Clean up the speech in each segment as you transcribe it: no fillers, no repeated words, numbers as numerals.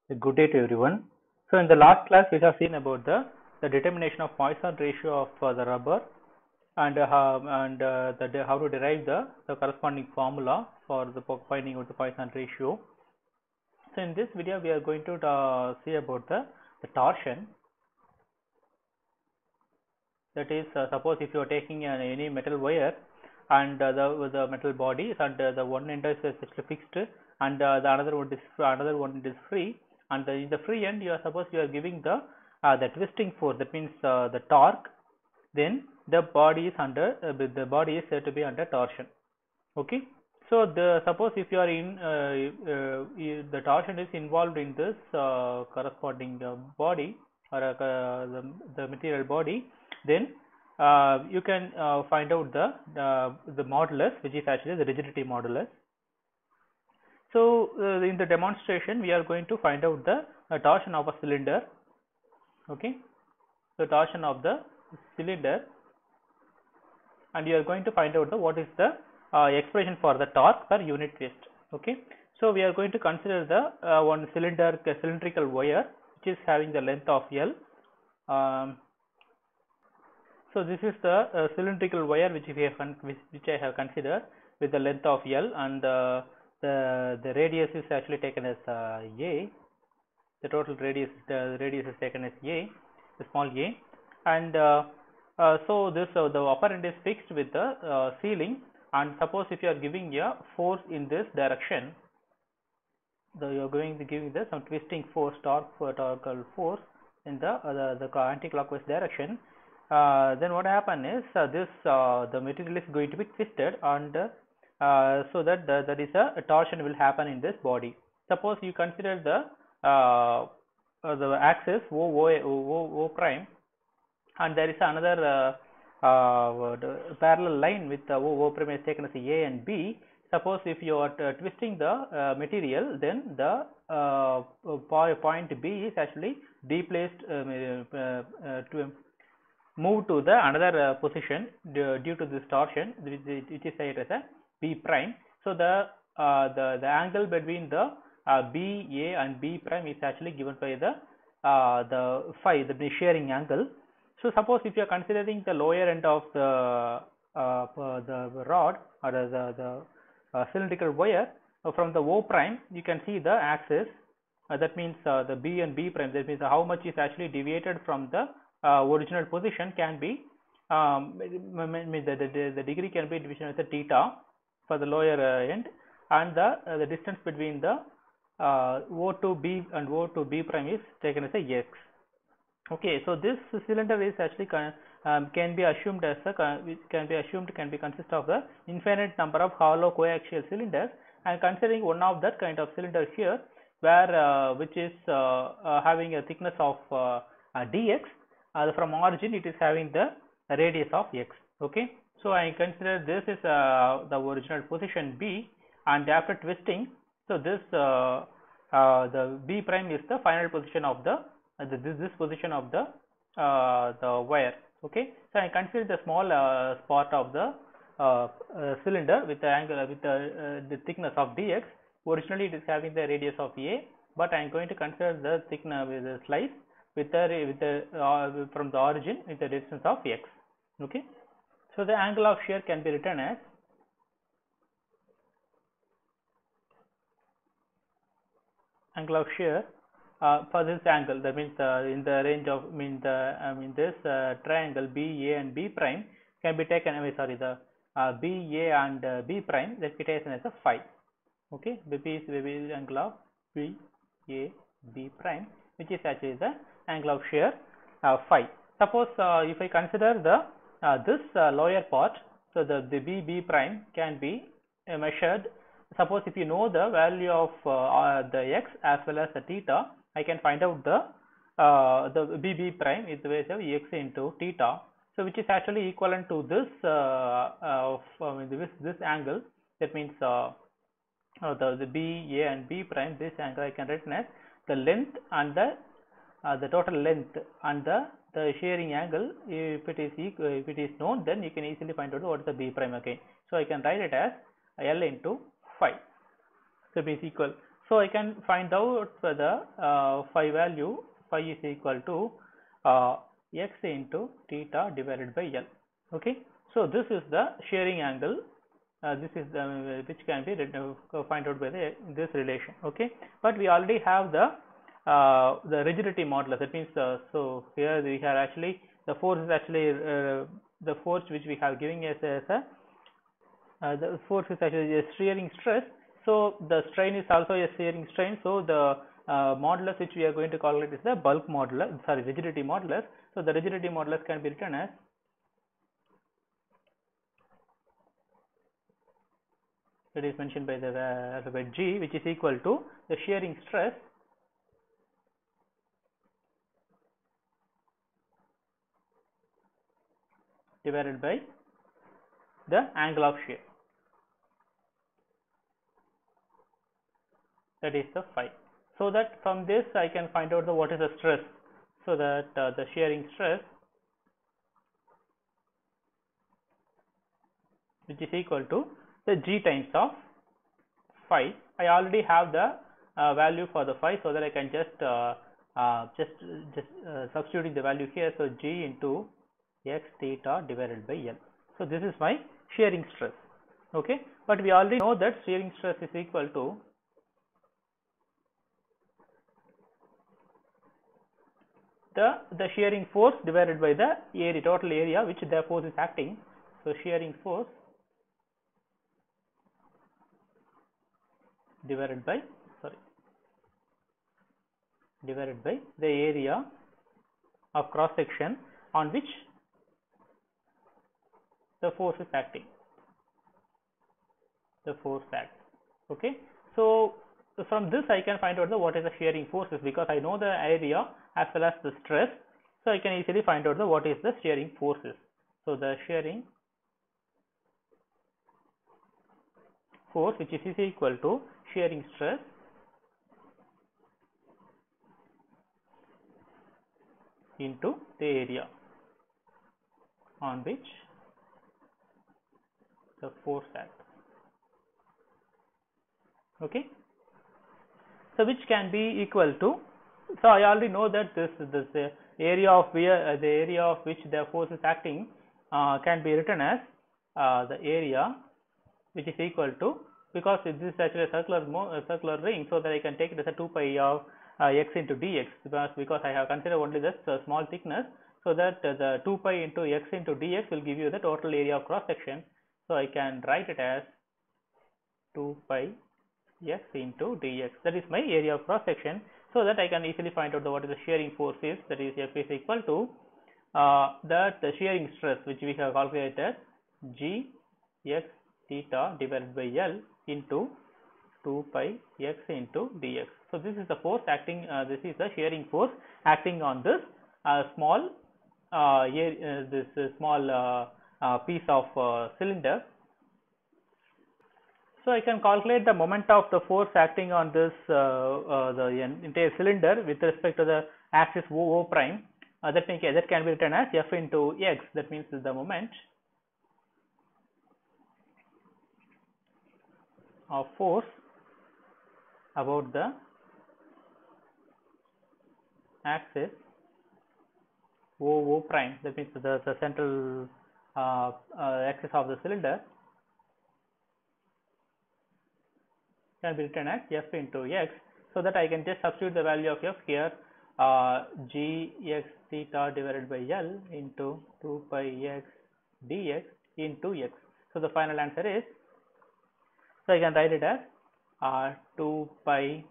Good day to everyone. So in the last class we have seen about the determination of Poisson ratio of the rubber and how to derive the corresponding formula for the finding out the Poisson ratio. So in this video we are going to see about the torsion. That is, suppose if you are taking any metal wire and the metal body and the one end is actually fixed and the another one is free, and in the free end you are giving the twisting force, that means the torque, then the body is said to be under torsion. Okay, so suppose if you are in the torsion is involved in this corresponding body or the material body, then you can find out the modulus, which is actually the rigidity modulus. So in the demonstration we are going to find out the torsion of a cylinder. Okay, the torsion of the cylinder, and you are going to find out what is the expression for the torque per unit twist. Okay, so we are going to consider the one cylindrical wire which is having the length of L. So this is the cylindrical wire which I have considered with the length of L, and the radius is actually taken as A. The total radius is taken as A, the small a, and so this the upper end is fixed with the ceiling. And suppose if you are giving a force in this direction, you are giving some twisting force, torqueal force in the anti-clockwise direction. Then what happen is the material is going to be twisted, and so that that is a torsion will happen in this body. Suppose you consider the axis O prime, and there is another parallel line with O prime is taken as A and B. Suppose if you are twisting the material, then the point B is actually deplaced to move to the another position due to this torsion, which is said as a B prime. So the angle between the B, A and B prime is actually given by the phi, the shearing angle. So suppose if you are considering the lower end of the rod or the cylindrical wire, from the O prime you can see the axis, that means the B and B prime, that means how much is actually deviated from the original position can be the degree can be division as a theta for the lower end, and the distance between the O to B and O to B prime is taken as a x. Okay, so this cylinder is actually can be consist of the infinite number of hollow coaxial cylinders. I am considering one of that kind of cylinder here, where which is having a thickness of dx. From origin it is having the radius of x. Okay, so I consider this is the original position B, and after twisting, so this the B prime is the final position of this position of the wire. Okay, so I consider the small spot of the cylinder with the angle with the thickness of dx. Originally it is having the radius of A, but I am going to consider the thickness with the slice with the from the origin with the distance of x. Okay, so the angle of shear can be written as angle of shear for this angle, that means in the range of this triangle B, A and B prime can be taken, the B, A and B prime, that be taken as a phi. Okay, B is the angle of B, A, B prime, which is actually the angle of shear phi. Suppose if I consider this lower part, so the B prime can be measured. Suppose if you know the value of the x as well as the theta, I can find out the B prime is the value of x into theta, so which is actually equivalent to this this angle. That means the B, A and B prime, this angle I can write as the length and the total length and the shearing angle. If it is known, then you can easily find out what is the B prime again. So I can write it as L into phi. So it is equal. So I can find out for the phi value. Phi is equal to x into theta divided by L. Okay, so this is the shearing angle. This is the which can be find out by this relation. Okay, but we already have the rigidity modulus. That means so here we have actually the force is actually the force which we have giving as a the force is actually a shearing stress. So the strain is also a shearing strain. So the modulus which we are going to calculate is the bulk modulus, sorry, rigidity modulus. So the rigidity modulus can be written as it is mentioned by the alphabet G, which is equal to the shearing stress divided by the angle of shear, that is the phi. So that from this I can find out the what is the stress. So that the shearing stress, which is equal to the G times of phi. I already have the value for the phi, so that I can just substituting the value here. So G into x theta divided by L. So this is my shearing stress. Okay, but we already know that shearing stress is equal to the shearing force divided by the area, total area which the force is acting. So shearing force divided by the area of cross section on which the force is acting. The force acts. Okay, so from this I can find out the what is the shearing forces, because I know the area as well as the stress. So I can easily find out the what is the shearing forces. So the shearing force, which is equal to shearing stress into the area on which the force acts. Okay, so which can be equal to, so I already know that this area of where the area of which the force is acting can be written as the area which is equal to, because this is actually a circular ring, so that I can take it as a 2 pi of x into dx, because I have considered only this small thickness, so that the 2 pi into x into dx will give you the total area of cross section. So I can write it as 2 pi x into dx, that is my area of cross section, so that I can easily find out what is the shearing force is, that is F is equal to the shearing stress which we have calculated, G x theta divided by L into 2 pi x into dx. So this is the force acting, this is the shearing force acting on this small piece of cylinder. So I can calculate the moment of the force acting on this the entire cylinder with respect to the axis O prime. That can be written as F into x. That means the moment of force about the axis O prime. That means the central axis of the cylinder can be written as F into x, so that I can just substitute the value of F here, G x theta divided by L into 2 pi x dx into x. So the final answer is, so I can write it as 2 pi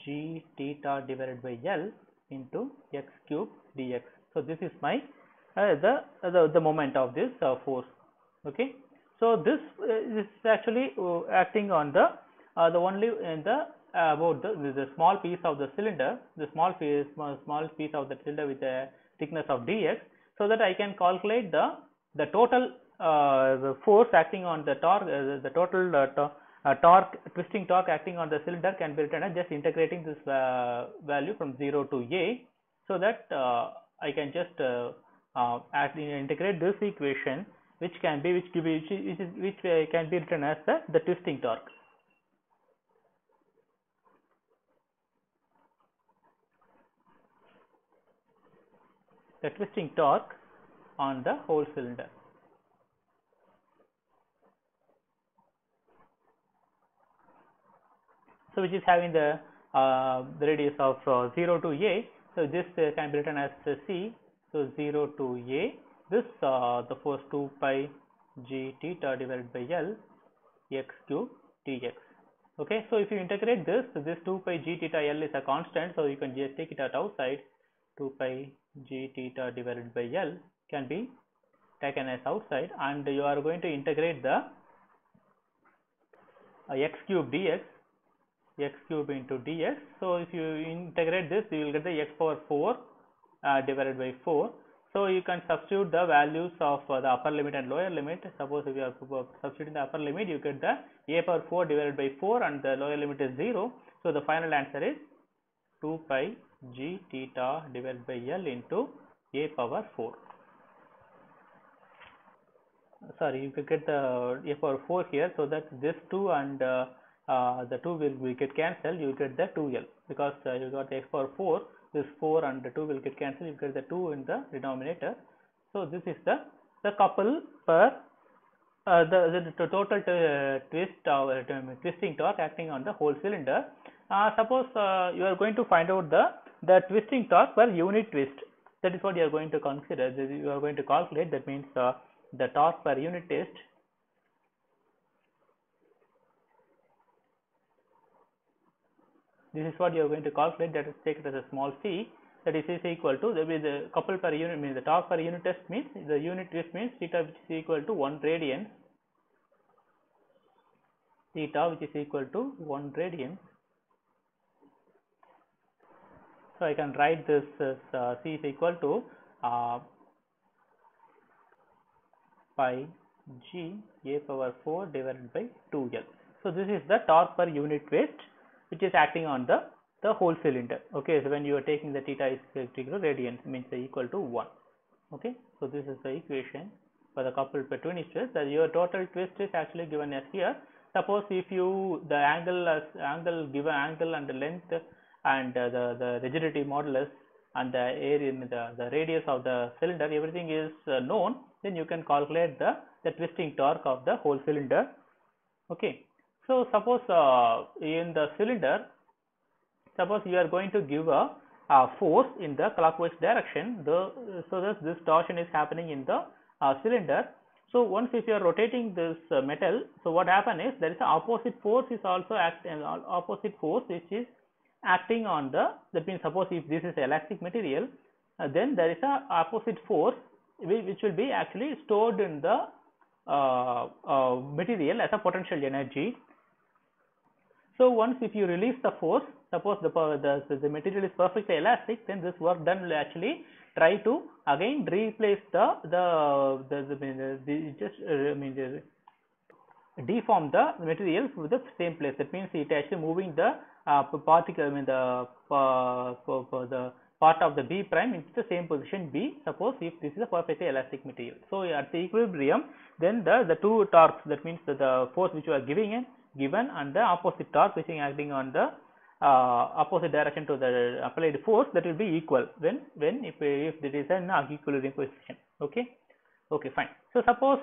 G theta divided by L into x cube dx. So this is my the moment of this force. Okay, so this is actually acting on the only in the about the small piece of the cylinder, the small piece of the cylinder with a thickness of dx, so that I can calculate the total the force acting on the torque, the total torque, twisting torque acting on the cylinder can be written as just integrating this value from 0 to a, so that I can just integrate this equation, which can be which can be written as the twisting torque. the twisting torque on the whole cylinder. So which is having the radius of 0 to a. So this can be written as C. So 0 to a, this the force 2 pi g theta divided by L x cube dx. Okay, so if you integrate this 2 pi g theta L is a constant, so you can just take it out outside. 2 pi g theta divided by L can be taken as outside, and you are going to integrate the x cube dx, x cube into dx. So if you integrate this, you will get the x power 4 divided by 4. So you can substitute the values of the upper limit and lower limit. Suppose if you are substituting the upper limit, you get the a power 4 divided by 4, and the lower limit is 0. So the final answer is 2 pi g theta divided by L into a power 4. Sorry, you could get the a power 4 here, so that this 2 and the 2 will get cancelled. You get the 2L, because you got the x power 4. This 4 and the 2 will get cancelled. You get the 2 in the denominator. So this is the couple per the total twisting torque acting on the whole cylinder. Suppose you are going to find out the twisting torque per unit twist. That is what you are going to consider. You are going to calculate. That means the torque per unit twist. This is what you are going to calculate. That is, take it as a small c. That is equal to the couple per unit, means the torque per unit twist means the unit twist means theta, which is equal to 1 radian. Theta, which is equal to 1 radian. So I can write this as c is equal to pi g a power 4 divided by 2L. So this is the torque per unit twist which is acting on the whole cylinder. Okay, so when you are taking the theta is equal to radians, means equal to 1. Okay, so this is the equation for the coupled per twin twist. That your total twist is actually given as here. Suppose if you the angle given angle and the length and the rigidity modulus and the area, the radius of the cylinder, everything is known, then you can calculate the twisting torque of the whole cylinder. Okay, so suppose in the cylinder, suppose you are going to give a force in the clockwise direction, so that this torsion is happening in the cylinder. So once if you are rotating this metal, so what happen is there is an opposite force is also opposite force which is acting on that means suppose if this is elastic material, then there is a opposite force which will be actually stored in the material as a potential energy. So once if you release the force, suppose the material is perfectly elastic, then this work done will actually try to again replace deform the material to the same place. That means it actually moving the particle, the part of the B prime into the same position B. Suppose if this is a perfectly elastic material. So at the equilibrium, then the two torques, that means the force which you are given and the opposite torque which is acting on the opposite direction to the applied force, that will be equal when if there is an equilibrium position. Okay, fine. So suppose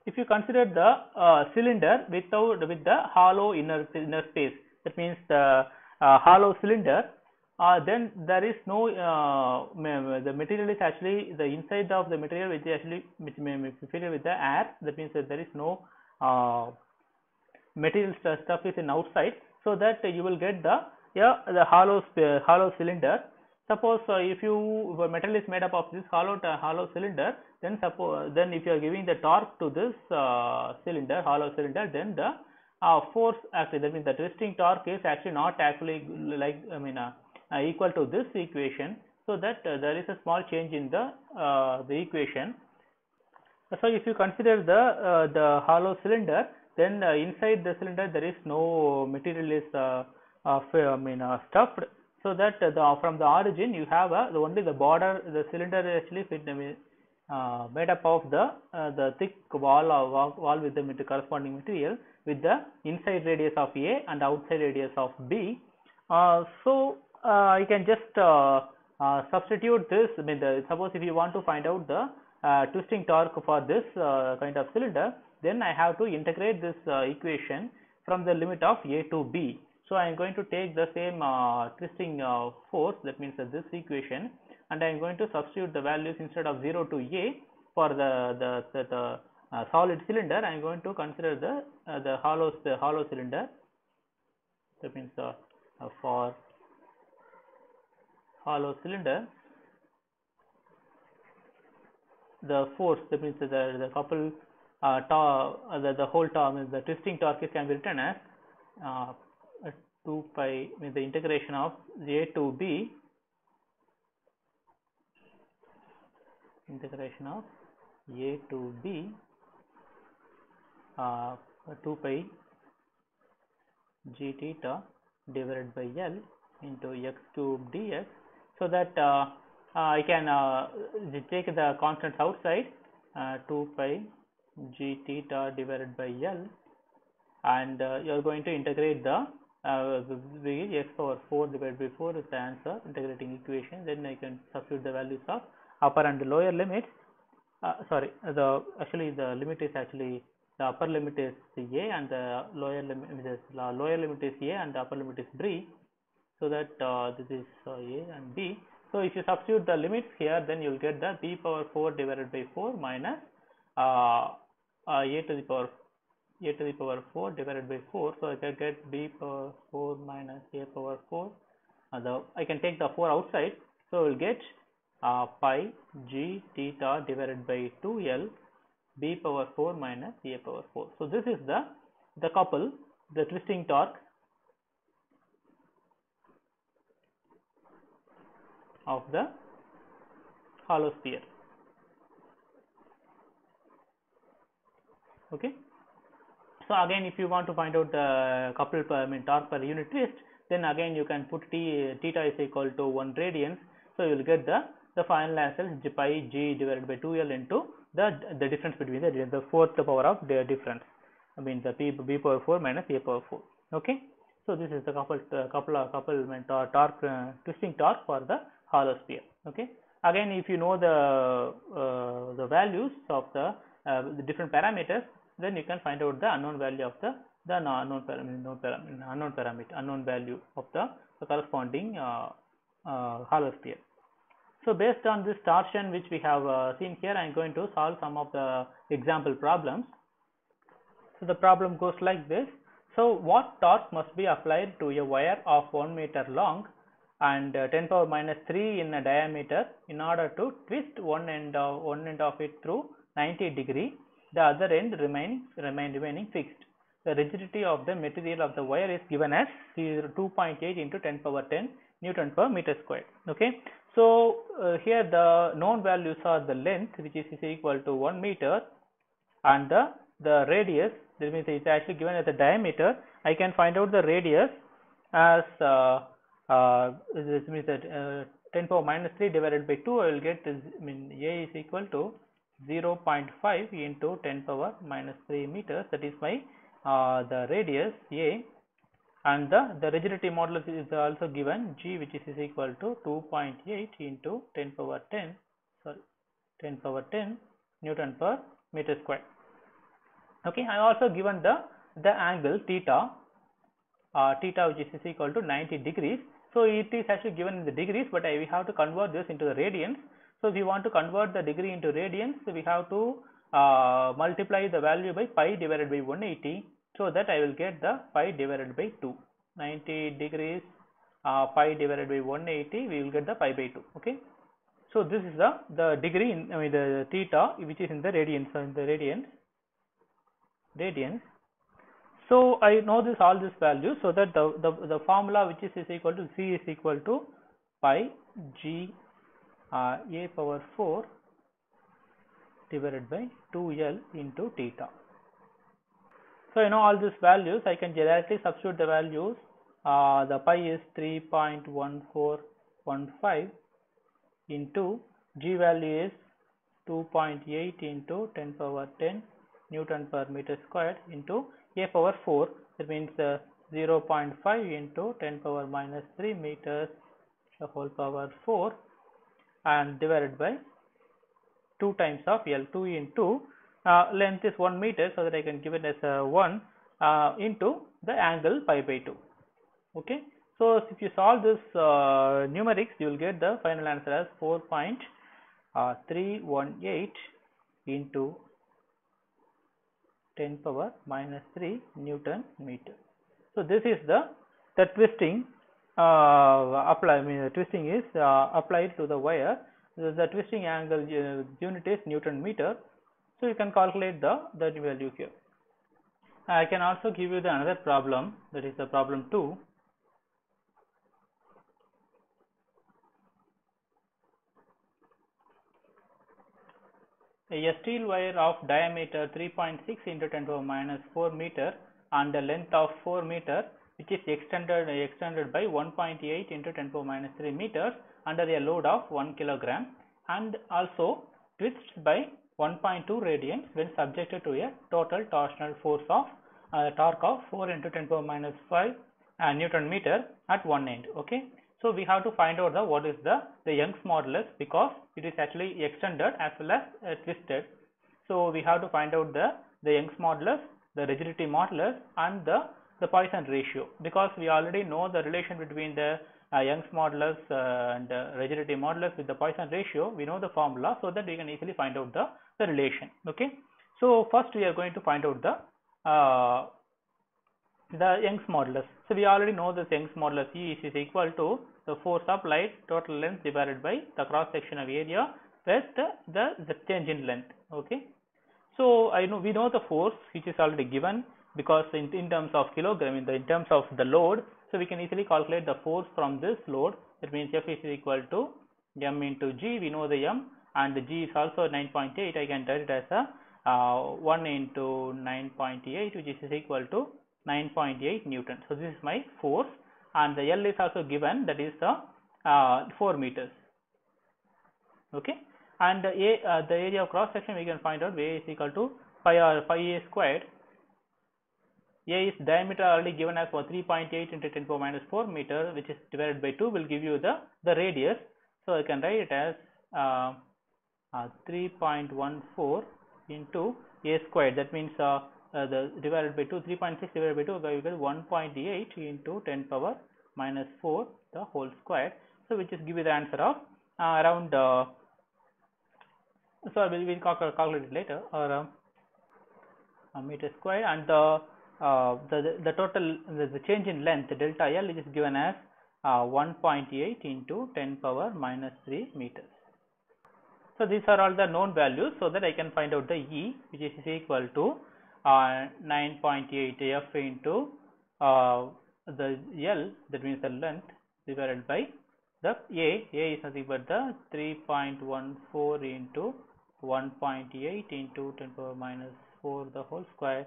if you consider the cylinder with the hollow inner space, that means the hollow cylinder, then there is no the material is actually the inside of the material which is actually which may be filled with the air. That means that there is no material stuff is in outside, so that you will get the hollow cylinder. Suppose if metal is made up of this hollow cylinder, then if you are giving the torque to this hollow cylinder, then the force actually, that means the twisting torque is actually not actually equal to this equation, so that there is a small change in the equation. So if you consider the hollow cylinder, then inside the cylinder there is no material is stuffed, so that from the origin you have only the border. The cylinder is actually made up of the thick wall with the corresponding material with the inside radius of A and outside radius of B. So you can just substitute this, I mean, suppose if you want to find out the twisting torque for this kind of cylinder, then I have to integrate this equation from the limit of A to B. So I am going to take the same twisting force, that means this equation, and I am going to substitute the values instead of 0 to A for the solid cylinder. I am going to consider the hollow cylinder. That means for hollow cylinder, the force, that means the couple the whole torque, the twisting torque can be written as 2 pi, means the integration of A to B, integration of A to B 2 pi g theta divided by L into x cube dx, so that I can take the constants outside, 2 pi g theta divided by L, and you are going to integrate the x power 4 divided by 4 is the answer, integrating equation. Then I can substitute the values of upper and lower limits. Sorry, actually the limit is actually, the upper limit is A and the lower limit is A and the upper limit is B. So that this is A and B. So if you substitute the limits here, then you will get the b power 4 divided by 4 minus a to the power 4 divided by 4. So I can get b power 4 minus a power 4. I can take the 4 outside. So we will get pi g theta divided by 2L b power 4 minus a power 4. So this is the couple, the twisting torque of the hollow sphere. Okay. So again, if you want to find out the couple torque per unit twist, then again you can put theta is equal to 1 radians. So you will get the final answer pi g divided by 2L into the difference between the fourth power of the difference. I mean the b power 4 minus a power 4. Okay. So this is the torque twisting torque for the hollow sphere. Okay. Again, if you know the values of the different parameters, then you can find out the unknown value of the unknown value of the corresponding hollow sphere. So based on this torsion which we have seen here, I am going to solve some of the example problems. So the problem goes like this. So what torque must be applied to a wire of 1 meter long and 10 power minus 3 in a diameter in order to twist one end of it through 90 degree, the other end remaining fixed. The rigidity of the material of the wire is given as 2.8 into 10 power 10 Newton per meter square. Okay. So here the known values are the length, which is equal to 1 meter, and the radius, that means it is actually given as the diameter. I can find out the radius as this means that 10 power minus 3 divided by 2, I will get A is equal to 0.5 into 10 power minus 3 meters. That is my the radius A, and the rigidity modulus is also given G, which is equal to 2.8 into 10 power 10 Newton per meter square. Okay, I also given the angle theta which is equal to 90 degrees. So it is actually given in the degrees, but we have to convert this into the radians. So if you want to convert the degree into radians, we have to multiply the value by pi divided by 180, so that I will get the pi divided by 2. 90 degrees pi divided by 180, we will get the pi by 2. Okay. So this is the degree in the theta, which is in the radians. So I know all these values, so that the formula which is equal to C is equal to pi g a power 4 divided by 2L into theta. So you know all these values, I can directly substitute the values. The pi is 3.1415 into G value is 2.8 into 10 power 10 Newton per meter squared into a power 4, that means 0.5 into 10 power minus 3 meters the whole power 4 and divided by 2 times of L. 2 into length is 1 meter, so that I can give it as 1 into the angle pi by 2. Okay. So if you solve this numerics, you will get the final answer as 4.318 into 10 power minus 3 Newton meter. So this is the twisting the twisting is applied to the wire. The twisting angle unit is Newton meter. So you can calculate the value here. I can also give you the another problem, that is the problem 2. A steel wire of diameter 3.6 into 10 to the minus 4 meter and a length of 4 meter, which is extended by 1.8 into 10 to the minus 3 meters under a load of 1 kilogram, and also twists by 1.2 radians when subjected to a total torsional force of torque of 4 into 10 to the minus 5 Newton meter at one end. Okay. So we have to find out what is the Young's modulus, because it is actually extended as well as twisted. So we have to find out the Young's modulus, the rigidity modulus, and the Poisson ratio, because we already know the relation between the Young's modulus and rigidity modulus with the Poisson ratio. We know the formula, so that we can easily find out the relation. Okay. So first we are going to find out the Young's modulus. So we already know this Young's modulus E is equal to the force applied total length divided by the cross sectional area plus the change in length. Okay. So we know the force, which is already given, because in terms of kilogram, in terms of the load. So we can easily calculate the force from this load. That means F is equal to M into G. We know the M, and the G is also 9.8. I can write it as a 1 into 9.8, which is equal to 9.8 Newton. So this is my force, and the L is also given, that is the 4 meters. Okay. And the area of cross section, we can find out A is equal to pi A squared. A is diameter already given as 3.8 into 10 to the minus 4 meter, which is divided by 2 will give you the radius. So I can write it as 3.14 into A squared. That means the divided by 2, 3.6 divided by 2, we get 1.8 into 10 power minus 4 the whole square. So which is give you the answer of around so we'll calculate it later, or meter square, and the total the change in length delta L is given as 1.8 into 10 power minus 3 meters. So these are all the known values, so that I can find out the E, which is equal to 9.8 F into the L, that means the length, divided by the A is nothing but the 3.14 into 1.8 into 10 power minus 4 the whole square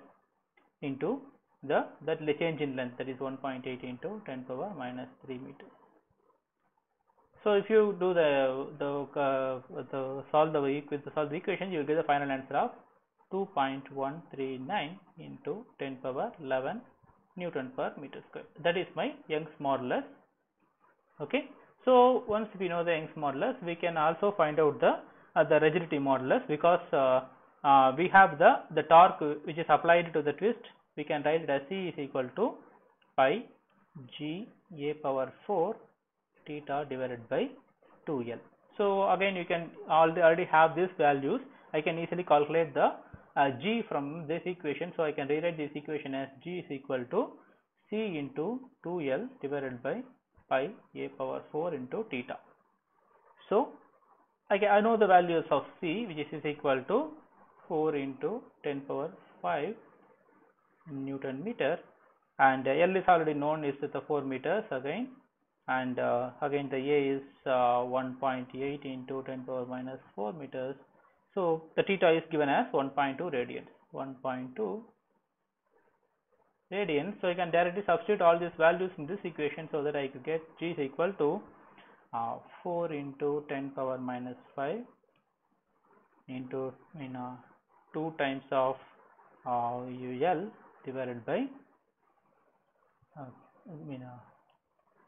into the change in length, that is 1.8 into 10 power minus 3 meters. So if you do solve the equation, you will get the final answer of 2.139 into 10 power 11 Newton per meter square. That is my Young's modulus. Okay. So once we know the Young's modulus, we can also find out the rigidity modulus, because we have the torque which is applied to the twist. We can write it as C is equal to pi G A power 4 theta divided by 2L. So again, you can already have these values. I can easily calculate the G from this equation. So I can rewrite this equation as G is equal to C into 2L divided by pi A power 4 into theta. So I know the values of C, which is equal to 4 into 10 power 5 Newton meter, and L is already known, is the 4 meters again, and again the A is 1.8 into 10 power minus 4 meters. So the theta is given as 1.2 radians. 1.2 radians. So I can directly substitute all these values in this equation, so that I could get G is equal to 4 into 10 power minus 5 into 2 times of UL divided by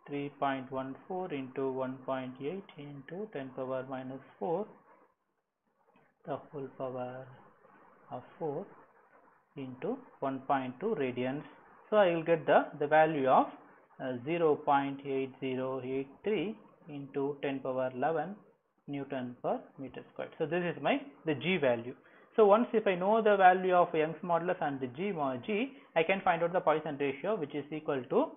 3.14 into 1.8 into 10 power minus 4 the whole power of 4 into 1.2 radians. So I will get the value of 0.8083 into 10 power 11 Newton per meter squared. So this is the G value. So once if I know the value of Young's modulus and the G, I can find out the Poisson ratio, which is equal to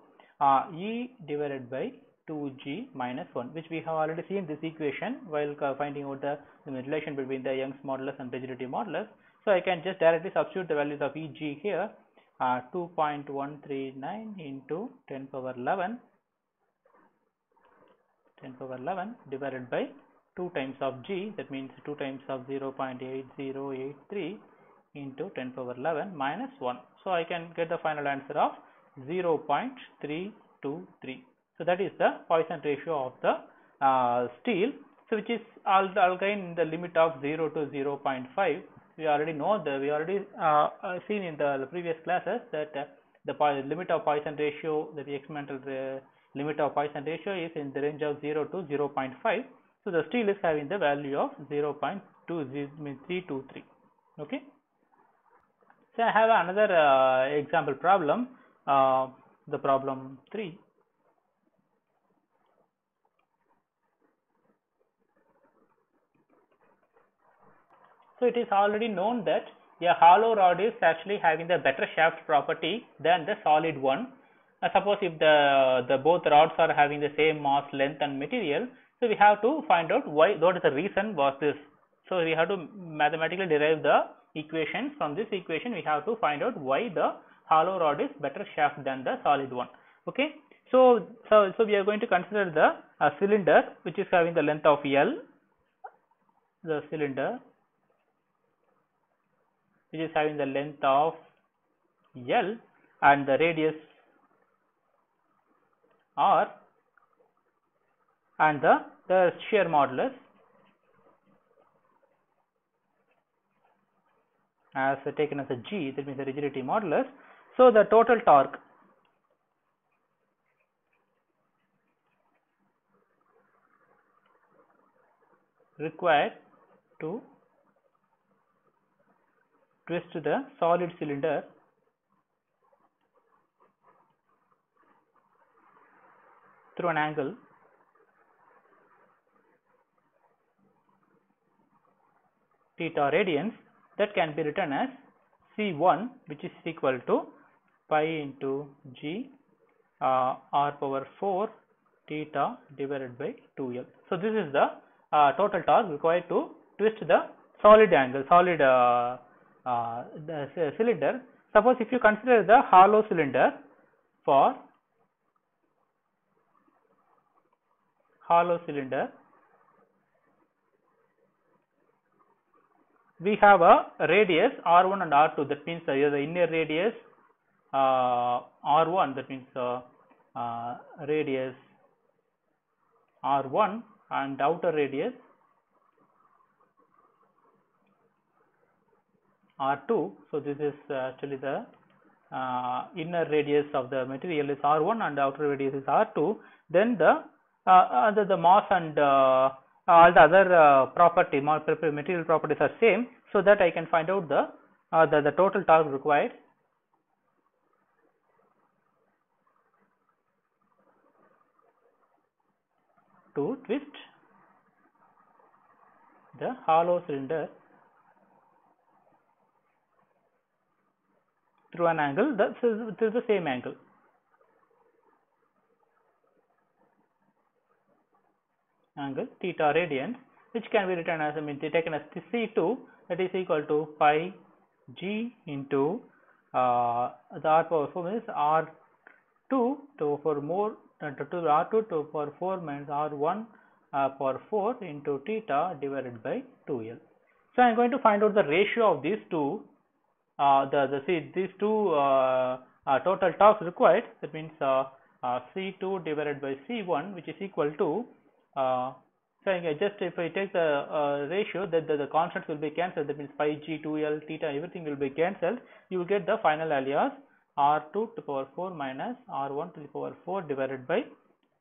E divided by 2G minus 1, which we have already seen this equation while finding out the relation between the Young's modulus and rigidity modulus. So I can just directly substitute the values of Eg here, 2.139 into 10 power 11 divided by 2 times of G, that means 2 times of 0.8083 into 10 power 11 minus 1. So I can get the final answer of 0.323. So that is the Poisson ratio of the steel, so which is again in the limit of 0 to 0.5. We already know that we already seen in the previous classes that the limit of Poisson ratio, the experimental limit of Poisson ratio is in the range of 0 to 0.5. So the steel is having the value of 0.323. Okay. So I have another example problem, the problem 3. So it is already known that a hollow rod is actually having the better shaft property than the solid one. Suppose if the both rods are having the same mass, length and material, so we have to find out why, what is the reason was this. So we have to mathematically derive the equation. From this equation we have to find out why the hollow rod is better shaft than the solid one. Okay. So we are going to consider the cylinder which is having the length of L, the cylinder which is having the length of L and the radius R, and the shear modulus as taken as a G, that means the rigidity modulus. So the total torque required to twist the solid cylinder through an angle theta radians, that can be written as C1, which is equal to pi into G R power 4 theta divided by 2L. So this is the total torque required to twist the solid angle, the cylinder. Suppose if you consider the hollow cylinder, for hollow cylinder we have a radius R1 and R2, that means the inner radius R1, that means radius R1 and outer radius R2. So this is actually the inner radius of the material is R1 and the outer radius is R2. Then the mass and all the other material properties are same, so that I can find out the total torque required to twist the hollow cylinder through an angle, that is the same angle. Angle theta radians, which can be written as, taken as C2, that is equal to pi G into the R power 4 is R2 to for more to R2 to power 4 minus R1 power 4 into theta divided by 2L. So I am going to find out the ratio of these two, these two total torques required. That means C2 divided by C1, which is equal to so just if I take the ratio, that the constants will be cancelled, that means pi G, 2L, theta, everything will be cancelled. You will get the final value as R2 to the power 4 minus R1 to the power 4 divided by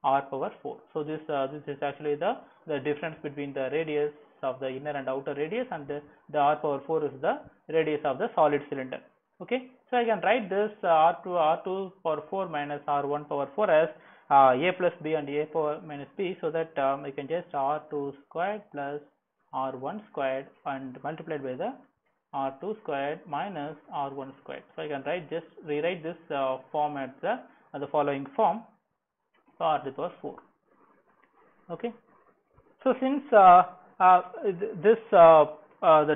r power 4. So this is actually the difference between the radius of the inner and outer radius, and the r power 4 is the radius of the solid cylinder. Okay, so I can write this r2 power 4 minus r1 power 4 as a plus b and a power minus b, so that I can just r2 squared plus r1 squared and multiplied by the r2 squared minus r1 squared. So I can rewrite this form at the following form, r to the power 4. Okay, so since the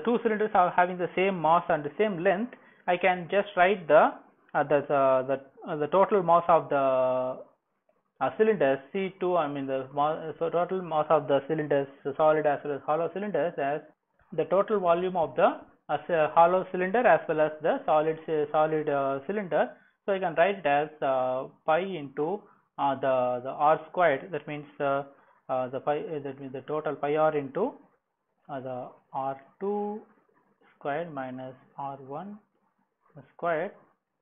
two cylinders are having the same mass and the same length, I can just write the total mass of the cylinders C2, I mean so total mass of the cylinders, the solid as well as hollow cylinders, as the total volume of the hollow cylinder as well as the solid cylinder. So I can write it as pi into the r squared. That means the pi, that means the total pi r into the r2 squared minus r1 squared,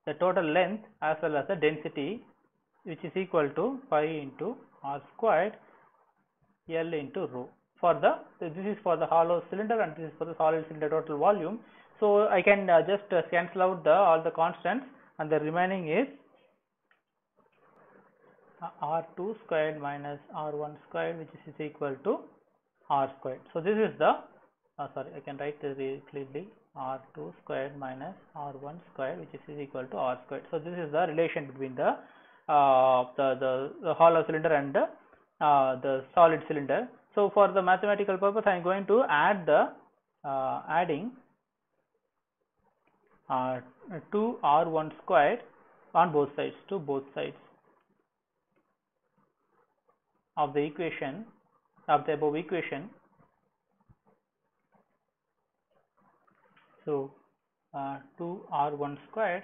the total length as well as the density, which is equal to pi into r squared L into rho. This is for the hollow cylinder and this is for the solid cylinder total volume. So I can just cancel out all the constants, and the remaining is r2 squared minus r1 squared, which is equal to r squared. So this is the I can write this clearly, r2 squared minus r1 squared, which is equal to r squared. So this is the relation between the hollow cylinder and the solid cylinder. So for the mathematical purpose, I am going to add adding 2r1 squared on both sides, to both sides of the equation, of the above equation. So 2r1 squared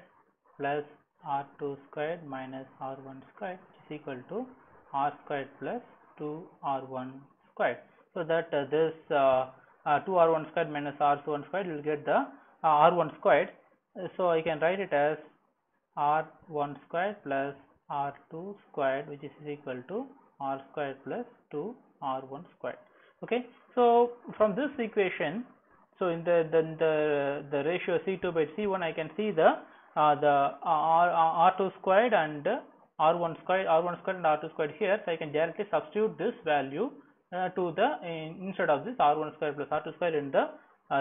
plus r2 squared minus r1 squared is equal to r squared plus 2r1 squared. So that this 2r1 squared minus r1 squared will get the r1 squared. So I can write it as r1 squared plus r2 squared, which is equal to r squared plus 2r1 squared. Okay, so from this equation, so in the ratio C2 by C1, I can see the r2 squared and r1 squared and r2 squared here. So I can directly substitute this value to instead of this r1 squared plus r2 squared in the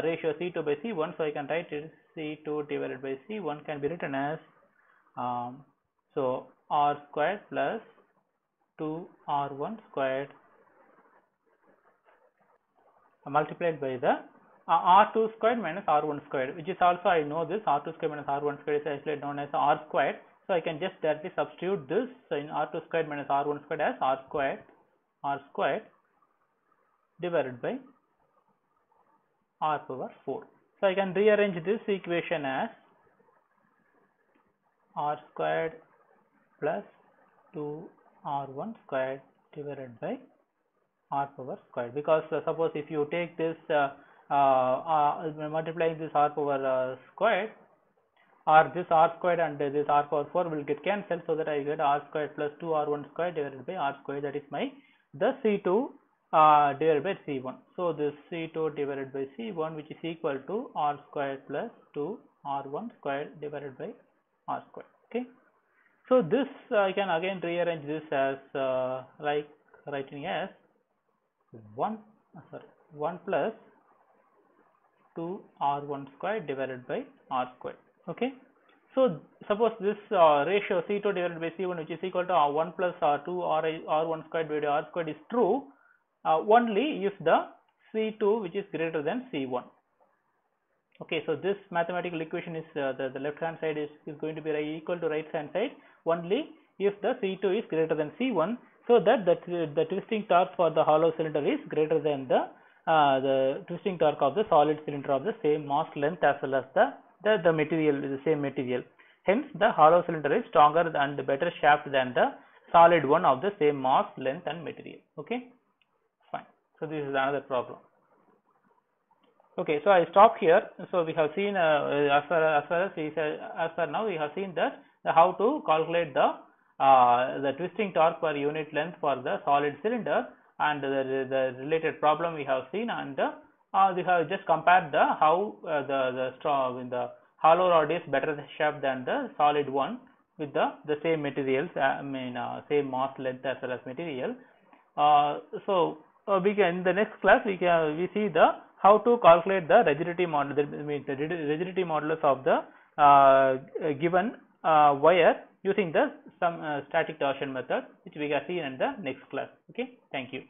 ratio C2 by C1. So I can write it C2 divided by C1 can be written as so r squared plus 2r1 squared multiplied by the r2 squared minus r1 squared, which is also, I know this r2 squared minus r1 squared is actually known as r squared. So I can just directly substitute this in r2 squared minus r1 squared as r squared divided by r power 4. So I can rearrange this equation as r squared plus 2r1 squared divided by r power squared, because suppose if you take this multiplying this r power squared, or this r squared and this r power 4 will get cancelled, so that I get r squared plus 2r1 squared divided by r squared, that is the C2 divided by C1. So this C2 divided by C1, which is equal to r squared plus 2r1 squared divided by r squared. Okay, so this I can again rearrange this as like writing as 1 plus 2r1 squared divided by r squared. Okay, so suppose this ratio C2 divided by C1, which is equal to 1 plus 2 r1 squared divided by r squared, is true only if the C2 which is greater than C1. Okay, so this mathematical equation is the left hand side is going to be equal to right hand side only if the C2 is greater than C1, so that the twisting torque for the hollow cylinder is greater than the twisting torque of the solid cylinder of the same mass, length as well as the material is the same material. Hence the hollow cylinder is stronger and better shaft than the solid one of the same mass, length and material. Okay, fine. So this is another problem. Okay, so I stop here. So we have seen as far now we have seen that how to calculate the the twisting torque per unit length for the solid cylinder, and the related problem we have seen, and we have just compared how the straw in the hollow rod is better shaped than the solid one with the same materials, same mass, length as well as material. We can, in the next class we see the how to calculate the rigidity model, that means the rigidity modulus of the given wire using the some static torsion method, which we can see in the next class. Okay, thank you.